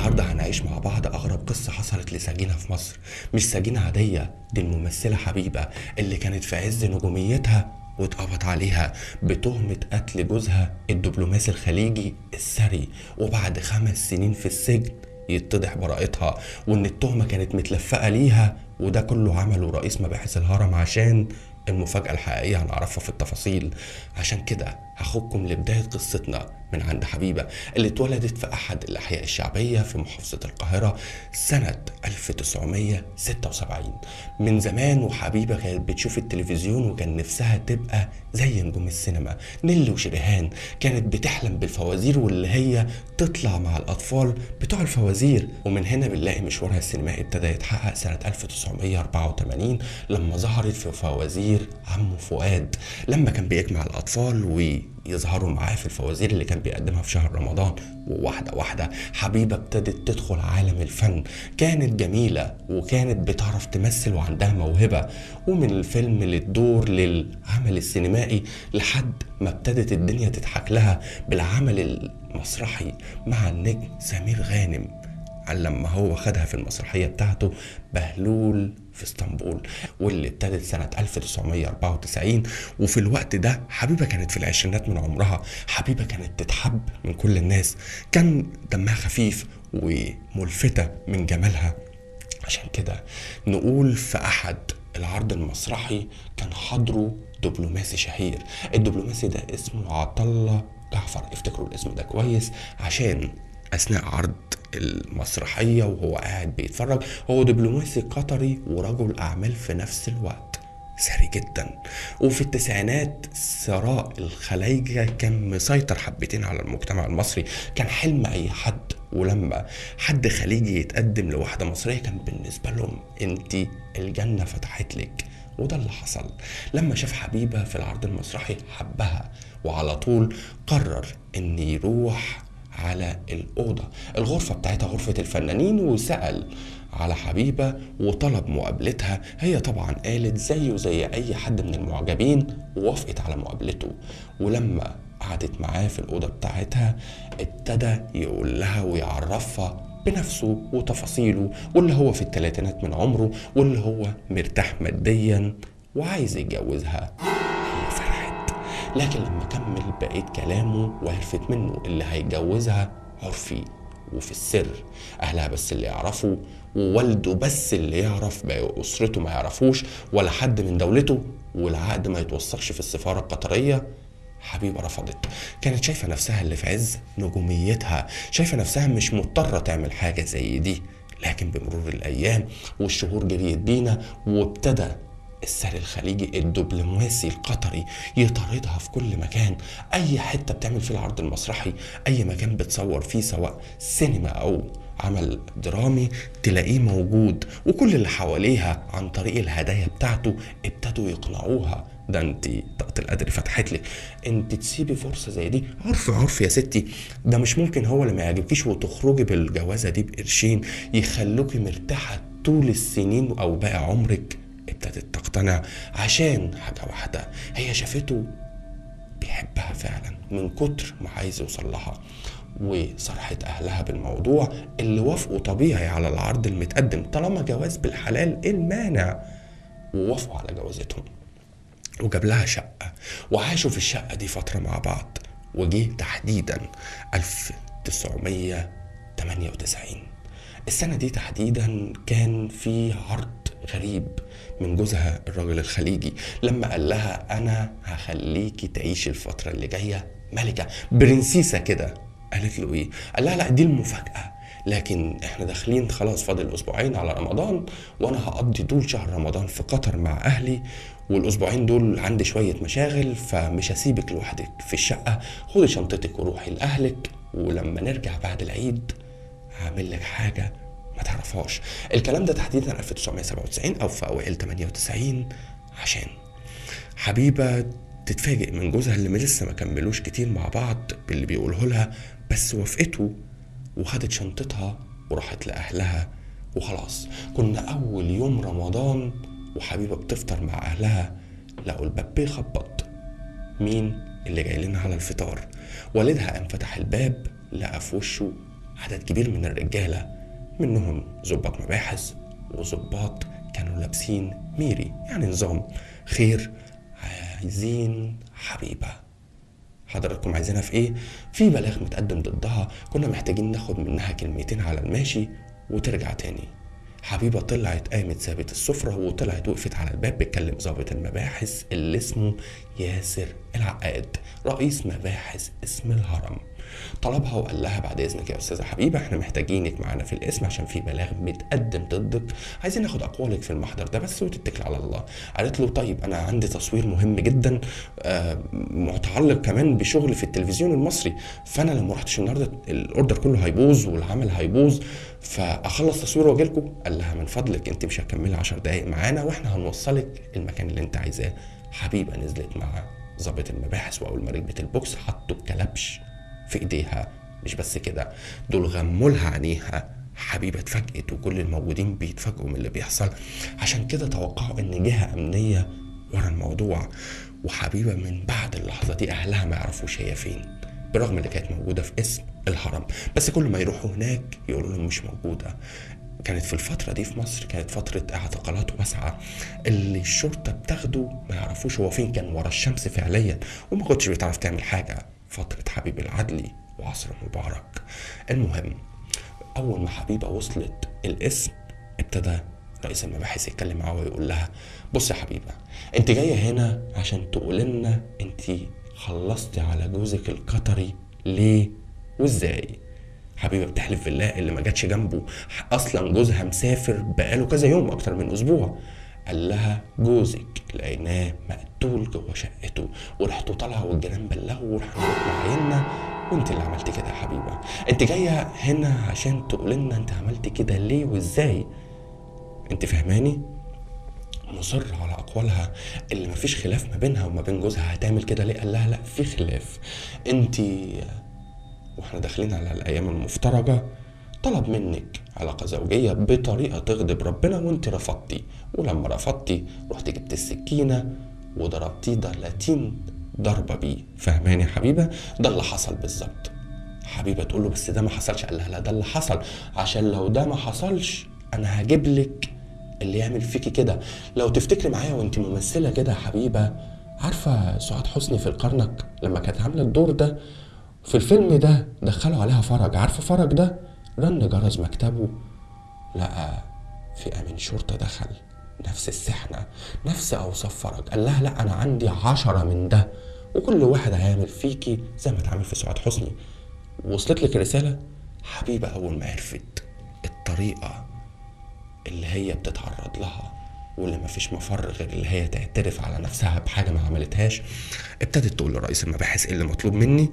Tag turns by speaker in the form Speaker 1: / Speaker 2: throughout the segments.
Speaker 1: النهاردة هنعيش مع بعض أغرب قصة حصلت لسجينة في مصر. مش سجينة عادية، دي الممثلة حبيبة اللي كانت في عز نجوميتها واتقبض عليها بتهمة قتل جوزها الدبلوماسي الخليجي الثري، وبعد 5 سنين في السجن يتضح براءتها وإن التهمة كانت متلفقة ليها. وده كله عمله رئيس مباحث الهرم عشان المفاجأة الحقيقية هنعرفها في التفاصيل. عشان كده هاخدكم لبداية قصتنا من عند حبيبة اللي اتولدت في أحد الأحياء الشعبية في محافظة القاهرة سنة 1976. من زمان وحبيبة كانت بتشوف التلفزيون وكان نفسها تبقى زي نجوم السينما نيلي وشريهان. كانت بتحلم بالفوازير واللي هي تطلع مع الأطفال بتوع الفوازير. ومن هنا بنلاقي مشوارها السينمائي ابتدى يتحقق سنة 1984 لما ظهرت في فوازير عمو فؤاد، لما كان بيجمع الأطفال ويظهروا معاه في الفوازير اللي كان بيقدمها في شهر رمضان. وواحدة واحدة حبيبة ابتدت تدخل عالم الفن. كانت جميلة وكانت بتعرف تمثل وعندها موهبة، ومن الفيلم للدور للعمل السينمائي لحد ما ابتدت الدنيا تضحك لها بالعمل المسرحي مع النجم سمير غانم لما هو خدها في المسرحية بتاعته بهلول في اسطنبول، واللي ابتدت سنة 1994. وفي الوقت ده حبيبة كانت في العشرينات من عمرها. حبيبة كانت تتحب من كل الناس، كان دمها خفيف وملفتة من جمالها. عشان كده نقول في أحد العرض المسرحي كان حضره دبلوماسي شهير. الدبلوماسي ده اسمه عطلة جعفر، افتكروا الاسم ده كويس عشان أثناء عرض المسرحية وهو قاعد بيتفرج، هو دبلوماسي قطري ورجل أعمال في نفس الوقت، ثري جدا. وفي التسعينات ثراء الخلايجة كان مسيطر حبتين على المجتمع المصري، كان حلم أي حد. ولما حد خليجي يتقدم لواحدة مصرية كان بالنسبة لهم انتي الجنة فتحت لك. وده اللي حصل لما شاف حبيبة في العرض المسرحي حبها، وعلى طول قرر ان يروح على الأوضة الغرفة بتاعتها غرفة الفنانين وسأل على حبيبة وطلب مقابلتها. هي طبعا قالت زيه زي أي حد من المعجبين ووافقت على مقابلته. ولما قعدت معاه في الأوضة بتاعتها ابتدى يقول لها ويعرفها بنفسه وتفاصيله، واللي هو في الثلاثينات من عمره واللي هو مرتاح ماديا وعايز يتجوزها. هي فرحت، لكن لما كمل بقية كلامه وعرفت منه اللي هيتجوزها عرفي وفي السر، أهلها بس اللي يعرفوا ووالده بس اللي يعرف، بقى أسرته ما يعرفوش ولا حد من دولته، والعقد ما يتوثقش في السفارة القطرية. حبيبة رفضت، كانت شايفة نفسها اللي في عز نجوميتها، شايفة نفسها مش مضطرة تعمل حاجة زي دي. لكن بمرور الأيام والشهور جريت بينا وابتدى الثري الخليجي الدبلوماسي القطري يطاردها في كل مكان. اي حته بتعمل فيه العرض المسرحي، اي مكان بتصور فيه سواء سينما او عمل درامي تلاقيه موجود. وكل اللي حواليها عن طريق الهدايا بتاعته ابتدوا يقنعوها، ده انت طاقة القدر فتحت لك، انت تسيبي فرصة زي دي. عرف يا ستي، ده مش ممكن هو اللي ما يعجبكيش وتخرجي بالجوازة دي بقرشين يخلوكي مرتاحة طول السنين او باقي عمرك. ابتدت تقتنع عشان حاجة واحدة، هي شافته بيحبها فعلا من كتر ما عايز يوصل لها. وصرحت أهلها بالموضوع اللي وافقوا طبيعي على العرض المتقدم، طالما جواز بالحلال ايه المانع. ووافقوا على جوازتهم وجاب لها شقة وعاشوا في الشقة دي فترة مع بعض. وجه تحديدا 1998 السنة دي تحديدا كان في عرض غريب من جوزها الراجل الخليجي لما قال لها انا هخليكي تعيشي الفترة اللي جاية ملكة برنسيسة كده. قالت له ايه؟ قال لها لا دي المفاجأة، لكن احنا داخلين خلاص فاضل اسبوعين على رمضان وانا هقضي طول شهر رمضان في قطر مع اهلي، والاسبوعين دول عندي شوية مشاغل فمش هسيبك لوحدك في الشقة، خدي شنطتك وروحي لاهلك، ولما نرجع بعد العيد هعمل لك حاجة ما تعرفهاش. الكلام ده تحديدا 1997 او في اوائل 98 عشان حبيبة تتفاجئ من جوزها اللي لسه ما كملوش كتير مع بعض باللي بيقوله لها، بس وافقته وخدت شنطتها وراحت لأهلها. وخلاص كنا أول يوم رمضان وحبيبة بتفطر مع أهلها، لقوا الباب بيخبط. مين اللي جاي لنا على الفطار؟ والدها قام فتح الباب لقى في وشه عدد كبير من الرجالة، منهم ضباط مباحث وضباط كانوا لابسين ميري، يعني نظام خير، عايزين حبيبة. حضراتكم عايزينها في ايه؟ في بلاغ متقدم ضدها، كنا محتاجين ناخد منها كلمتين على الماشي وترجع تاني. حبيبة طلعت، قامت سابت السفرة وطلعت وقفت على الباب بتكلم ضابط المباحث اللي اسمه ياسر العقاد، رئيس مباحث اسم الهرم. طلبها وقال لها بعد اذنك يا استاذه حبيبه، احنا محتاجينك معانا في القسم عشان في بلاغ متقدم ضدك، عايزين ناخد اقوالك في المحضر ده بس وتتكل على الله. قالت له طيب انا عندي تصوير مهم جدا متعلق كمان بشغل في التلفزيون المصري، فانا لو ما رحتش النهارده الاوردر كله هيبوظ والعمل هيبوظ، فاخلص تصوير واجي لكم. قال لها من فضلك انت مش هتكملي 10 دقايق معانا واحنا هنوصلك المكان اللي انت عايزاه. حبيبه نزلت مع ضابط المباحث، واول ما ركبت البوكس حطوا الكلبش في ايديها. مش بس كده، دول غموا لها عينيها. حبيبه اتفاجئت وكل الموجودين بيتفاجئوا من اللي بيحصل، عشان كده توقعوا ان جهه امنيه ورا الموضوع. وحبيبه من بعد اللحظه دي اهلها ما يعرفوش هي فين، برغم اللي كانت موجوده في اسم الهرم، بس كل ما يروحوا هناك يقولوا لهم مش موجوده. كانت في الفترة دي في مصر كانت فترة اعتقالات واسعة، اللي الشرطة بتاخده ما يعرفوش هو فين، كان ورا الشمس فعليا وما كنتش بتعرف تعمل حاجة. فترة حبيب العدلي وعصر مبارك. المهم، أول ما حبيبة وصلت القسم ابتدى رئيس المباحث يتكلم معاها ويقول لها بص يا حبيبة، انت جاية هنا عشان تقول لنا انت خلصتي على جوزك القطري ليه وازاي. حبيبه بتحلف بالله اللي ما جاتش جنبه، اصلا جوزها مسافر بقاله كذا يوم، اكتر من اسبوع. قال لها جوزك لقيناه مقتول جوه شقته وريحته طالعه والجيران بلغوا ورحنا عيننا، وانت اللي عملتي كده يا حبيبه. انت جايه هنا عشان تقول لنا انت عملتي كده ليه وازاي. انت فهماني؟ مصر على اقوالها اللي مفيش خلاف ما بينها وما بين جوزها. هتعمل كده ليه؟ قال لها لا في خلاف. انت واحنا داخلين على الايام المفترجه طلب منك علاقه زوجيه بطريقه تغضب ربنا وانت رفضتي، ولما رفضتي رحت جبت السكينه وضربتيه 30 ضربه بيه. فهماني يا حبيبه؟ ده اللي حصل بالظبط. حبيبه تقول له بس ده ما حصلش. قال لها لا ده اللي حصل، عشان لو ده ما حصلش انا هجيب لك اللي يعمل فيكي كده. لو تفتكري معايا وانت ممثله كده يا حبيبه، عارفه سعاد حسني في الكرنك لما كانت عامله الدور ده في الفيلم ده دخلوا عليها فرج، عارفه فرج ده؟ رن جرس مكتبه لقى في امين شرطه دخل نفس السحنه نفس اوصاف فرج. قال لها لا انا عندي 10 من ده وكل واحد هيعمل فيكي زي ما اتعمل في سعاد حسني. وصلت لك الرساله؟ حبيبه اول ما عرفت الطريقه اللي هي بتتعرض لها واللي مفيش مفر غير اللي هي تعترف على نفسها بحاجه ما عملتهاش، ابتدت تقول لرئيس المباحث اللي مطلوب مني،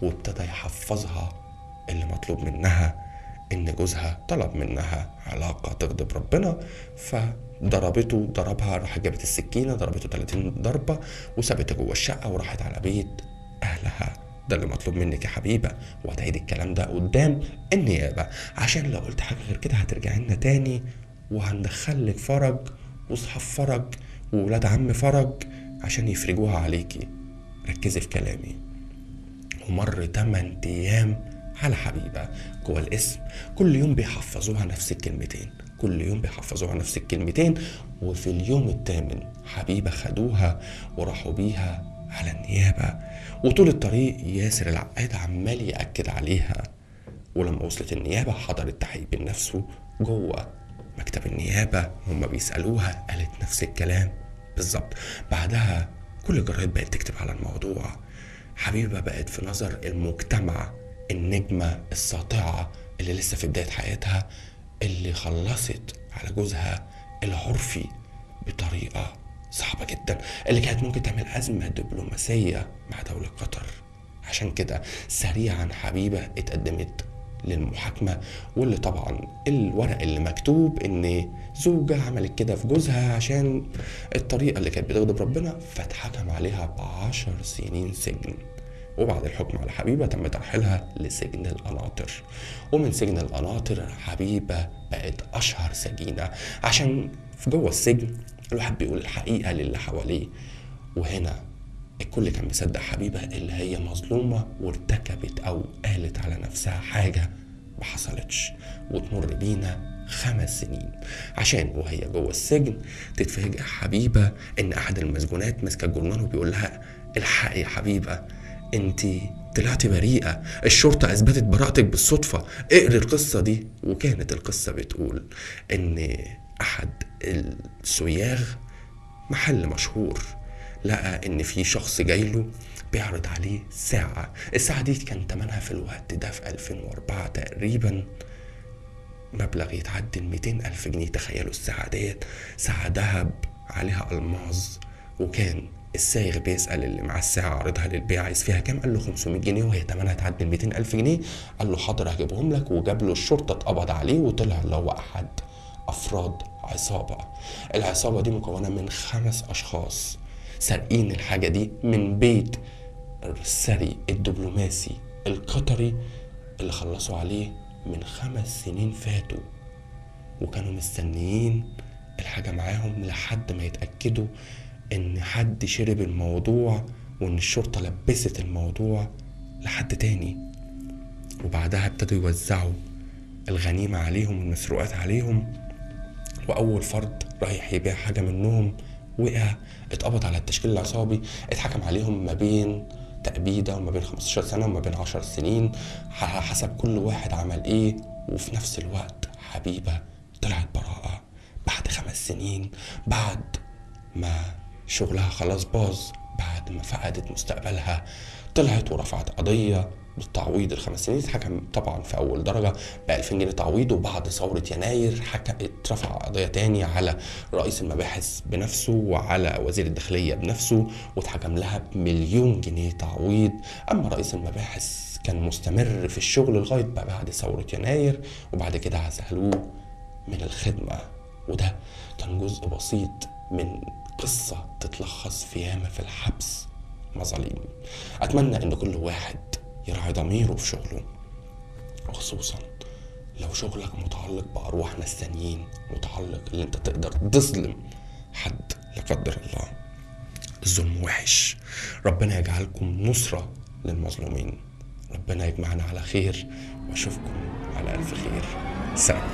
Speaker 1: وابتدى يحفظها اللي مطلوب منها ان جوزها طلب منها علاقة تغضب ربنا، ضربها، راح جابت السكينة ضربته 30 ضربة وسابتها جوه الشقة وراحت على بيت اهلها. ده اللي مطلوب منك يا حبيبة، وهتعيد الكلام ده قدام النيابة، عشان لو قلت حاجة غير كده هترجعي لنا تاني وهندخلك فرج واصحاب فرج وولاد عم فرج عشان يفرجوها عليكي. ركزي في كلامي. ومر 8 ايام على حبيبة جوه الاسم، كل يوم بيحفظوها نفس الكلمتين، كل يوم بيحفظوها نفس الكلمتين. وفي اليوم الثامن حبيبة خدوها وراحوا بيها على النيابة، وطول الطريق ياسر العقاد عمال يأكد عليها. ولما وصلت النيابة حضر التحقيق بنفسه جوه مكتب النيابة، هما بيسألوها قالت نفس الكلام بالظبط. بعدها كل الجرايد بقت تكتب على الموضوع. حبيبة بقت في نظر المجتمع النجمة الساطعة اللي لسه في بداية حياتها، اللي خلصت على جوزها العرفي بطريقة صعبة جدا، اللي كانت ممكن تعمل أزمة دبلوماسية مع دولة قطر. عشان كده سريعا حبيبة اتقدمت للمحاكمة، واللي طبعا الورق اللي مكتوب ان زوجة عملت كده في جوزها عشان الطريقة اللي كانت بتغضب ربنا، فاتحكم عليها ب10 سنين سجن. وبعد الحكم على حبيبة تم ترحيلها لسجن القناطر، ومن سجن القناطر حبيبة بقت أشهر سجينة، عشان في جوه السجن الواحد بيقول الحقيقة للي حواليه. وهنا الكل كان مصدق حبيبة اللي هي مظلومة وارتكبت أو قالت على نفسها حاجة ما حصلتش، وتمر بينا 5 سنين عشان وهي جوه السجن تتفاجئ حبيبة ان احد المسجونات ماسكه الجرنان وبيقول لها الحقي يا حبيبة، انتي طلعتي بريئة، الشرطة اثبتت براءتك بالصدفة، اقري القصة دي. وكانت القصة بتقول ان احد السياغ محل مشهور لقى ان في شخص جايله بيعرض عليه الساعة دي كان تمنها في الوقت ده في 2004 تقريبا مبلغ يتعدي 200,000 جنيه. تخيلوا الساعة ديت ساعة دهب عليها ألماظ. وكان السايغ بيسأل اللي معاه الساعة عرضها للبيع عايز فيها كام، قال له 500 جنيه وهي تمنها تعدي 200,000 جنيه. قال له حاضر هجيبهم لك، وجاب له الشرطة اتقبض عليه وطلع اللي هو أحد أفراد عصابة. العصابة دي مكونة من 5 أشخاص سارقين الحاجة دي من بيت السري الدبلوماسي القطري اللي خلصوا عليه من 5 سنين فاتوا، وكانوا مستنيين الحاجة معاهم لحد ما يتأكدوا ان حد شرب الموضوع وان الشرطة لبست الموضوع لحد تاني. وبعدها ابتدوا يوزعوا الغنيمة عليهم والمسروقات عليهم، واول فرد رايح يبيع حاجة منهم وقع اتقبض على التشكيل العصابي، اتحكم عليهم ما بين تأبيدة وما بين 15 سنة وما بين 10 سنين على حسب كل واحد عمل ايه. وفي نفس الوقت حبيبة طلعت براءة بعد 5 سنين، بعد ما شغلها خلاص باظ، بعد ما فقدت مستقبلها. طلعت ورفعت قضية بالتعويض ال5 سنين، اتحكم طبعا في اول درجة ب2000 جنيه تعويض. وبعد ثورة يناير اترفع قضية تاني على رئيس المباحث بنفسه وعلى وزير الداخلية بنفسه، واتحكم لها ب1,000,000 جنيه تعويض. اما رئيس المباحث كان مستمر في الشغل لغاية بعد ثورة يناير، وبعد كده عزلوه من الخدمة. وده كان جزء بسيط من قصة تتلخص في ياما في الحبس مظالم. اتمنى ان كل واحد يراعي ضميره في شغله، وخصوصا لو شغلك متعلق بارواح ناس تانيين، متعلق ان انت تقدر تظلم حد لا قدر الله. الظلم وحش، ربنا يجعلكم نصرة للمظلومين، ربنا يجمعنا على خير واشوفكم على الف خير. سلام.